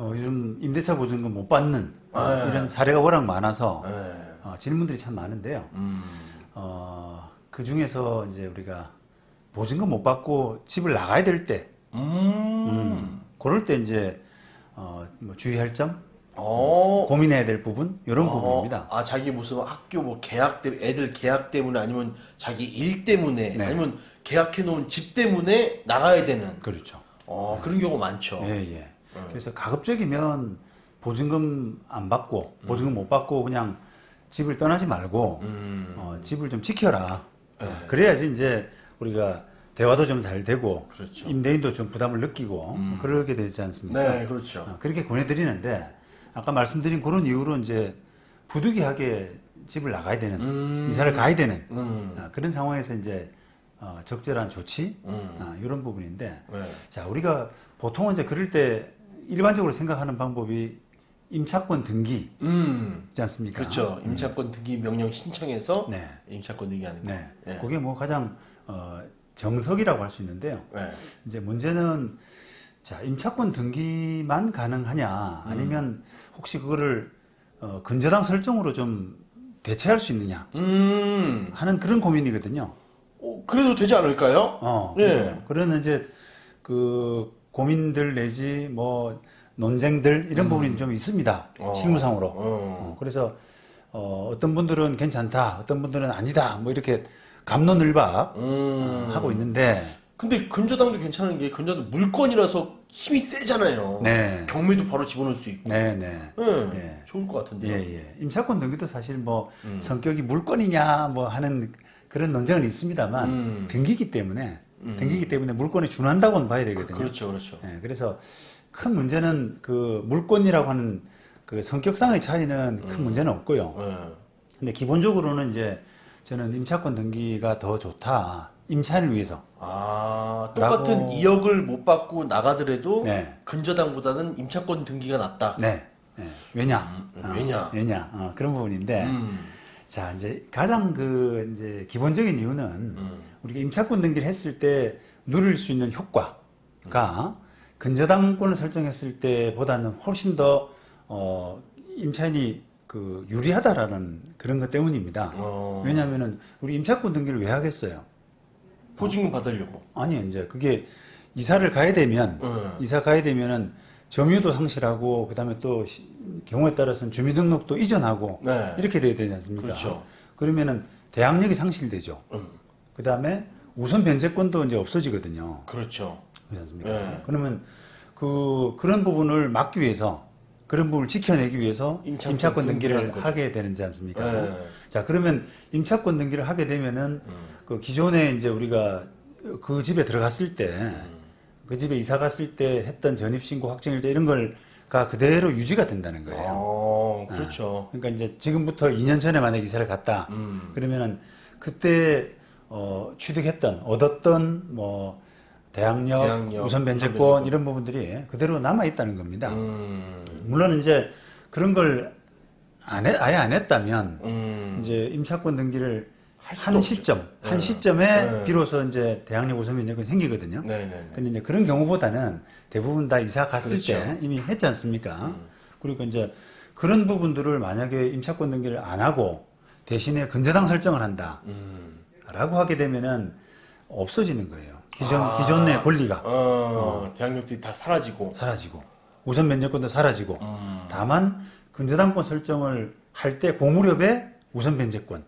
요즘 임대차 보증금 못 받는 네. 이런 사례가 워낙 많아서 네. 질문들이 참 많은데요. 그 중에서 이제 우리가 보증금 못 받고 집을 나가야 될 때, 그럴 때 이제 뭐 주의할 점, 고민해야 될 부분 이런 부분입니다. 아, 자기 무슨 학교 뭐 계약 때문에, 애들 계약 때문에, 아니면 자기 일 때문에, 네. 아니면 계약해 놓은 집 때문에 나가야 되는. 그렇죠. 그런 경우 많죠. 예, 예. 그래서 가급적이면 보증금 안 받고 보증금 못 받고 그냥 집을 떠나지 말고 집을 좀 지켜라. 그래야지 이제 우리가 대화도 좀 잘 되고 그렇죠. 임대인도 좀 부담을 느끼고 그러게 되지 않습니까? 네, 그렇죠. 그렇게 권해드리는데 아까 말씀드린 그런 이유로 이제 부득이하게 집을 나가야 되는 이사를 가야 되는 그런 상황에서 이제 적절한 조치 이런 부분인데 네. 자 우리가 보통은 이제 그럴 때 일반적으로 생각하는 방법이 임차권 등기지 않습니까? 그렇죠. 임차권 등기 명령 신청해서 네. 임차권 등기하는 거. 네. 네. 그게 뭐 가장 정석이라고 할 수 있는데요. 네. 이제 문제는 자 임차권 등기만 가능하냐 아니면 혹시 그거를 근저당 설정으로 좀 대체할 수 있느냐 하는 그런 고민이거든요. 그래도 되지 않을까요? 네. 그러는 이제 그 고민들 내지 뭐 논쟁들 이런 부분이 좀 있습니다. 실무상으로. 그래서 어떤 분들은 괜찮다, 어떤 분들은 아니다, 뭐 이렇게 감론을박 하고 있는데. 근데 근저당도 괜찮은 게 근저당 물건이라서 힘이 세잖아요. 네. 경매도 바로 집어넣을 수 있고. 네, 네. 네. 좋을 것 같은데요. 예, 예. 임차권 등기도 사실 뭐 성격이 물건이냐 뭐 하는 그런 논쟁은 있습니다만 등기기 때문에 물건에 준한다고는 봐야 되거든요. 그렇죠, 그렇죠. 예, 그래서 큰 문제는 그 물건이라고 하는 그 성격상의 차이는 큰 문제는 없고요. 근데 기본적으로는 이제 저는 임차권 등기가 더 좋다. 임차인을 위해서. 똑같은 라고- 2억을 못 받고 나가더라도 네. 근저당보다는 임차권 등기가 낫다. 네. 네. 왜냐? 왜냐? 그런 부분인데. 자, 이제 가장 그 이제 기본적인 이유는 우리가 임차권 등기를 했을 때 누릴 수 있는 효과가 근저당권을 설정했을 때보다는 훨씬 더 임차인이 그 유리하다라는 그런 것 때문입니다. 왜냐하면은 우리 임차권 등기를 왜 하겠어요? 보증금 받으려고. 아니 이제 그게 이사를 가야 되면 이사 가야 되면은 점유도 상실하고 그다음에 또 경우에 따라서는 주민등록도 이전하고 네. 이렇게 돼야 되지 않습니까? 그렇죠. 그러면은 대항력이 상실되죠. 그다음에 우선 변제권도 이제 없어지거든요. 그렇죠. 그렇지 않습니까? 네. 그러면 그런 부분을 막기 위해서 그런 부분을 지켜내기 위해서 임차권 등기를 하게 되지 않습니까? 네. 자, 그러면 임차권 등기를 하게 되면은 그 기존에 이제 우리가 그 집에 들어갔을 때 그 집에 이사 갔을 때 했던 전입신고, 확정일자 이런 걸가 그대로 유지가 된다는 거예요. 그렇죠. 그러니까 이제 지금부터 2년 전에 만약 이사를 갔다 그러면은 그때 얻었던 뭐 대항력, 우선 변제권 이런 부분들이 그대로 남아 있다는 겁니다. 물론 이제 그런 걸 아예 안 했다면 이제 임차권 등기를 한 시점에 비로소 이제 대항력 우선 변제권이 생기거든요. 근데 이제 그런 경우보다는 대부분 다 이사 갔을 때 이미 했지 않습니까? 그리고 이제 그런 부분들을 만약에 임차권 등기를 안 하고 대신에 근저당 설정을 한다. 라고 하게 되면은 없어지는 거예요. 기존의 권리가. 대항력들이 다 사라지고. 우선 변제권도 사라지고. 다만 근저당권 설정을 할 때 그 무렵에 우선 변제권.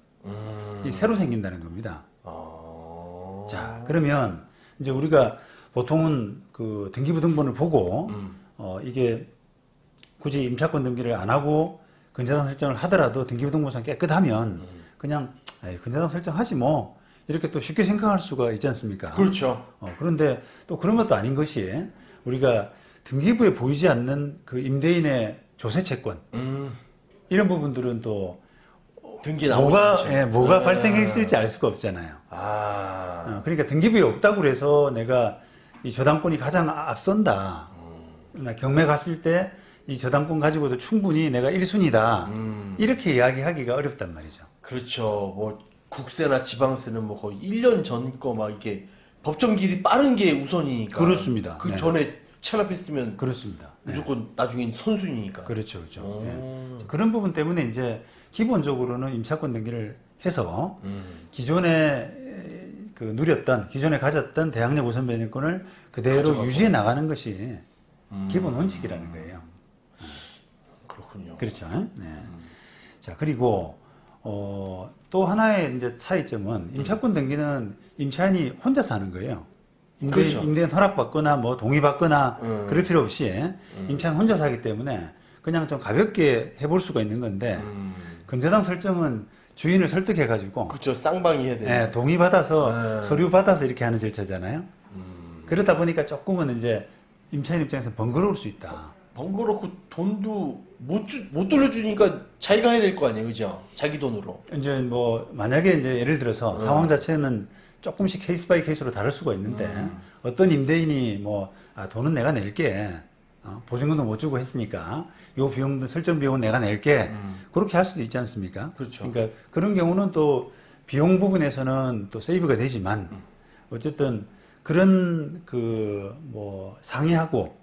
이 새로 생긴다는 겁니다. 자, 그러면 이제 우리가 보통은 그 등기부등본을 보고 이게 굳이 임차권 등기를 안 하고 근저당 설정을 하더라도 등기부등본상 깨끗하면 그냥 근저당 설정하지 뭐 이렇게 또 쉽게 생각할 수가 있지 않습니까? 그렇죠. 그런데 또 그런 것도 아닌 것이 우리가 등기부에 보이지 않는 그 임대인의 조세 채권 이런 부분들은 또 등기에 뭐가 발생했을지 알 수가 없잖아요. 그러니까 등기부에 없다고 그래서 내가 이 저당권이 가장 앞선다. 경매 갔을 때 이 저당권 가지고도 충분히 내가 1순위다. 이렇게 이야기하기가 어렵단 말이죠. 그렇죠. 뭐 국세나 지방세는 뭐 거의 1년 전 거 막 이렇게 법정 길이 빠른 게 우선이니까. 그렇습니다. 그 전에 체납했으면 그렇습니다. 무조건 나중엔 선순위니까. 그렇죠, 그렇죠. 오. 예. 그런 부분 때문에 이제 기본적으로는 임차권 등기를 해서 기존에 그 누렸던, 기존에 가졌던 대항력 우선 변제권을 그대로 가져가고. 유지해 나가는 것이 기본 원칙이라는 거예요. 그렇군요. 그렇죠. 네. 자, 그리고 또 하나의 이제 차이점은 임차권 등기는 임차인이 혼자서 하는 거예요. 그렇죠. 임대인 허락받거나 뭐 동의받거나 그럴 필요 없이 임차인 혼자서 하기 때문에 그냥 좀 가볍게 해볼 수가 있는 건데 근저당 설정은 주인을 설득해가지고 그렇죠. 쌍방이 해야 돼요. 예, 동의받아서 서류 받아서 이렇게 하는 절차잖아요. 그러다 보니까 조금은 이제 임차인 입장에서 번거로울 수 있다. 번거롭고 돈도 못 돌려주니까 자기가 해야 될 거 아니에요, 그죠? 자기 돈으로. 이제 뭐 만약에 이제 예를 들어서 상황 자체는 조금씩 케이스 바이 케이스로 다를 수가 있는데 어떤 임대인이 뭐 돈은 내가 낼게 보증금도 못 주고 했으니까 요 비용도 설정 비용은 내가 낼게 그렇게 할 수도 있지 않습니까? 그렇죠. 그러니까 그런 경우는 또 비용 부분에서는 또 세이브가 되지만 어쨌든 그런 그 뭐 상의하고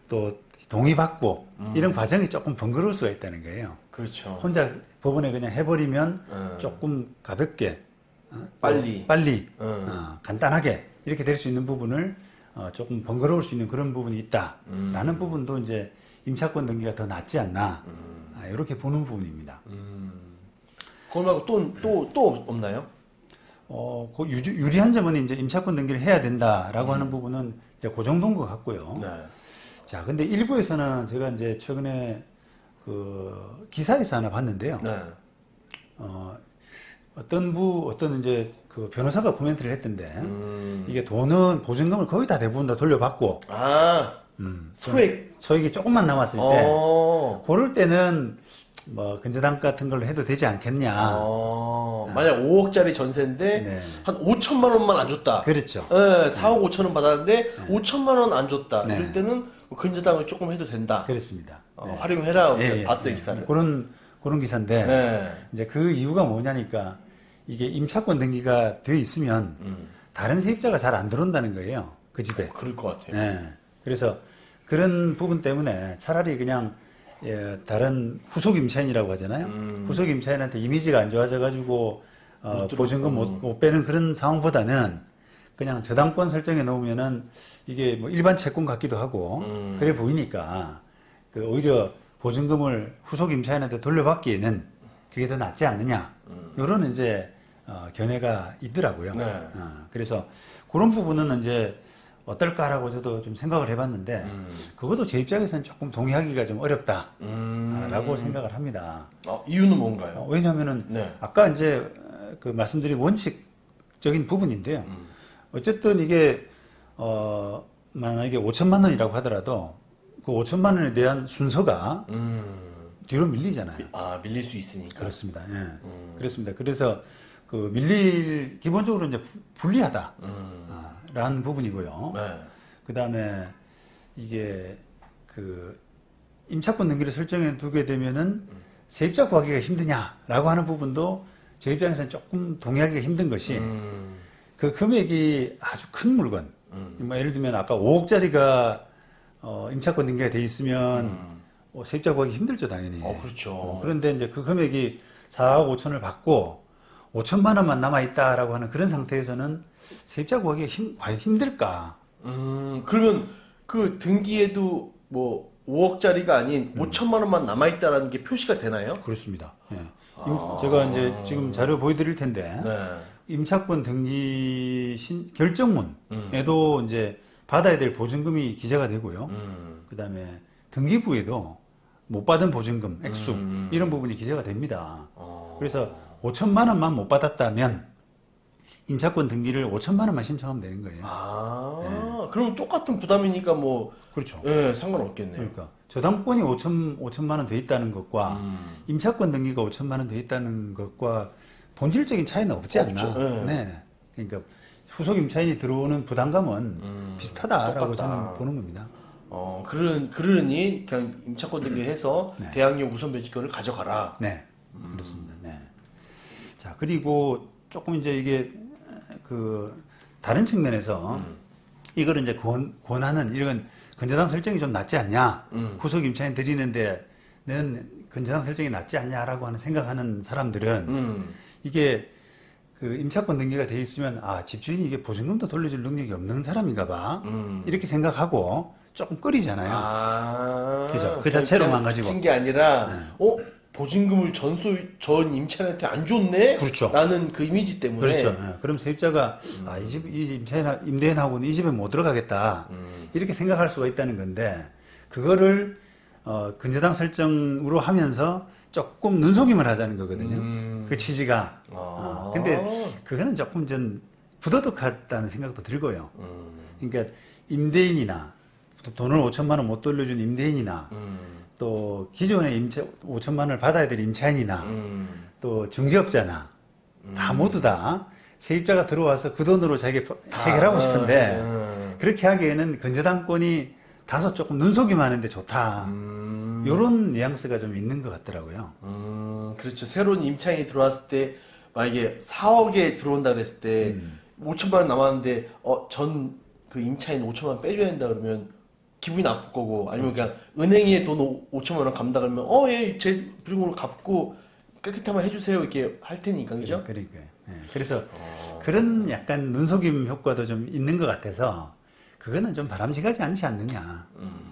또 동의받고 이런 과정이 조금 번거로울 수가 있다는 거예요. 그렇죠. 혼자 법원에 그냥 해버리면 조금 가볍게 빨리. 간단하게 이렇게 될 수 있는 부분을 조금 번거로울 수 있는 그런 부분이 있다라는 부분도 이제 임차권 등기가 더 낫지 않나 이렇게 보는 부분입니다. 그거 말고 또 없나요? 그 유리한 점은 이제 임차권 등기를 해야 된다라고 하는 부분은 이제 그 정도인 것 같고요. 네. 자, 근데 일부에서는 제가 이제 최근에 그 기사에서 하나 봤는데요. 네. 어떤 이제 그 변호사가 코멘트를 했던데 이게 돈은 보증금을 거의 다 대부분 다 돌려받고 소액이 조금만 남았을 때 그럴 때는 뭐 근저당 같은 걸로 해도 되지 않겠냐. 만약 5억짜리 전세인데 네. 한 5천만 원만 안 줬다. 그렇죠. 네, 4억 5천 원 받았는데 5천만 원 안 줬다. 네. 이럴 때는 근저당을 조금 해도 된다. 그렇습니다. 활용해라. 예, 봤어요, 기사를. 그런 기사인데 네. 이제 그 이유가 뭐냐니까 이게 임차권 등기가 돼 있으면 다른 세입자가 잘 안 들어온다는 거예요. 그 집에. 그럴 것 같아요. 네. 그래서 그런 부분 때문에 차라리 그냥 다른 후속 임차인이라고 하잖아요. 후속 임차인한테 이미지가 안 좋아져가지고 보증금 못 빼는 그런 상황보다는 그냥 저당권 설정해 놓으면은 이게 뭐 일반 채권 같기도 하고 그래 보이니까 그 오히려 보증금을 후속 임차인한테 돌려받기에는 그게 더 낫지 않느냐. 이런 이제 견해가 있더라고요. 네. 그래서 그런 부분은 이제 어떨까라고 저도 좀 생각을 해봤는데 그것도 제 입장에서는 조금 동의하기가 좀 어렵다라고 생각을 합니다. 이유는 뭔가요? 왜냐하면은 네. 아까 이제 그 말씀드린 원칙적인 부분인데요. 어쨌든 이게 만약에 5천만 원이라고 하더라도 그 5천만 원에 대한 순서가 뒤로 밀리잖아요. 밀릴 수 있으니까. 그렇습니다. 예. 그렇습니다. 그래서 그 기본적으로 이제 불리하다. 라는 부분이고요. 네. 그 다음에 이게 그 임차권 등기를 설정해 두게 되면은 세입자 구하기가 힘드냐라고 하는 부분도 제 입장에서는 조금 동의하기가 힘든 것이 그 금액이 아주 큰 물건. 뭐 예를 들면 아까 5억짜리가 임차권 등기가 돼 있으면 세입자 구하기 힘들죠, 당연히. 그렇죠. 그런데 이제 그 금액이 4억 5천을 받고 5천만 원만 남아있다라고 하는 그런 상태에서는 세입자 구하기가 과연 힘들까? 그러면 그 등기에도 뭐 5억짜리가 아닌 5천만 원만 남아있다라는 게 표시가 되나요? 그렇습니다. 예. 제가 이제 지금 자료 보여드릴 텐데, 네. 임차권 등기 결정문에도 이제 받아야 될 보증금이 기재가 되고요. 그 다음에 등기부에도 못 받은 보증금, 액수, 이런 부분이 기재가 됩니다. 그래서 5천만 원만 못 받았다면 임차권 등기를 5천만 원만 신청하면 되는 거예요. 그럼 똑같은 부담이니까 뭐 그렇죠. 예, 상관없겠네요. 그러니까 저당권이 5천만 원 돼 있다는 것과 임차권 등기가 5천만 원 돼 있다는 것과 본질적인 차이는 없지 않나. 없죠. 네. 네. 그러니까 후속 임차인이 들어오는 부담감은 비슷하다라고 똑같다. 저는 보는 겁니다. 그러니 그냥 임차권 등기해서 네. 대항력 우선 변제권을 가져가라. 네. 그렇습니다. 네. 자, 그리고 조금 이제 이게 그 다른 측면에서 이거를 이제 권하는 이런 근저당 설정이 좀 낫지 않냐? 후속 임차인 드리는데 는 근저당 설정이 낫지 않냐라고 하는 생각하는 사람들은 이게 그 임차권 등기가 돼 있으면 아 집주인이 이게 보증금도 돌려줄 능력이 없는 사람인가봐 이렇게 생각하고 조금 꺼리잖아요. 아, 그죠? 그 자체로만 가지고. 미친 게 아니라 보증금을 전 임차인한테 안 줬네? 그렇죠. 라는 그 이미지 때문에. 그렇죠. 예. 그럼 세입자가 아, 이 임대인하고는 이 집에 못 들어가겠다 이렇게 생각할 수가 있다는 건데 그거를 근저당 설정으로 하면서 조금 눈속임을 하자는 거거든요. 그 취지가. 근데 그거는 조금 전 부도덕하다는 생각도 들고요. 그러니까 임대인이나 또 돈을 5천만 원 못 돌려준 임대인이나 또 기존에 5천만 원을 받아야 될 임차인이나 또 중개업자나 다 모두 다 세입자가 들어와서 그 돈으로 자기가 해결하고 싶은데 그렇게 하기에는 근저당권이 다소 조금 눈속임 하는데 좋다. 요런 뉘앙스가 좀 있는 것 같더라고요. 그렇죠. 새로운 임차인이 들어왔을 때 만약에 4억에 들어온다 그랬을 때 5천만 원 남았는데 전 그 임차인 5천만 원 빼줘야 된다 그러면 기분이 나쁠 거고 아니면 그냥 은행에 돈 5천만 원 감다 그러면 예, 제 부증으로 갚고 깨끗하면 해주세요 이렇게 할 테니까 그죠? 그러니까요. 예. 그래서 그런 약간 눈속임 효과도 좀 있는 것 같아서 그거는 좀 바람직하지 않지 않느냐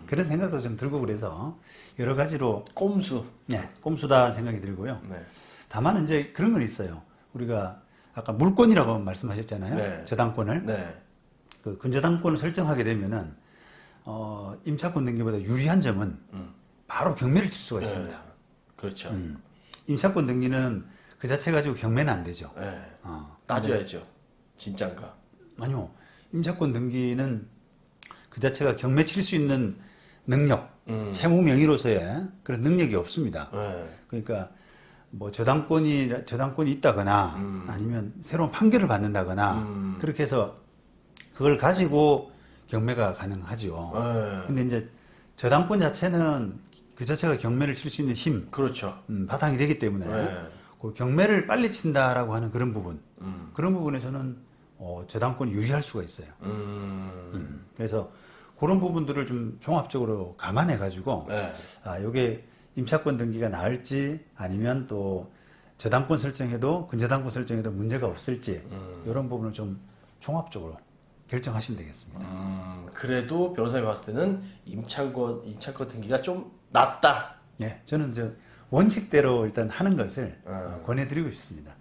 그런 생각도 좀 들고 그래서 여러 가지로 꼼수. 네, 꼼수다 생각이 들고요. 네. 다만 이제 그런 건 있어요. 우리가 아까 물권이라고 말씀하셨잖아요. 네. 저당권을 네. 그 근저당권을 설정하게 되면은 임차권 등기보다 유리한 점은 바로 경매를 칠 수가 있습니다. 네. 그렇죠. 임차권 등기는 그 자체 가지고 경매는 안 되죠. 네. 어, 따져야죠. 진짠가. 아니요. 임차권 등기는 그 자체가 경매 칠 수 있는 능력, 채무 명의로서의 그런 능력이 없습니다. 네. 그러니까 뭐 저당권이 있다거나 아니면 새로운 판결을 받는다거나 그렇게 해서 그걸 가지고 경매가 가능하죠. 네. 근데 이제 저당권 자체는 그 자체가 경매를 칠 수 있는 힘, 그렇죠. 바탕이 되기 때문에 네. 그 경매를 빨리 친다라고 하는 그런 부분, 그런 부분에 저는 저당권이 유리할 수가 있어요. 그래서 그런 부분들을 좀 종합적으로 감안해 가지고 네. 아, 요게 임차권 등기가 나을지 아니면 또 저당권 설정해도 근저당권 설정해도 문제가 없을지 이런 부분을 좀 종합적으로 결정하시면 되겠습니다. 그래도 변호사님이 봤을 때는 임차권 등기가 좀 낫다. 네, 저는 원칙대로 일단 하는 것을 권해드리고 싶습니다.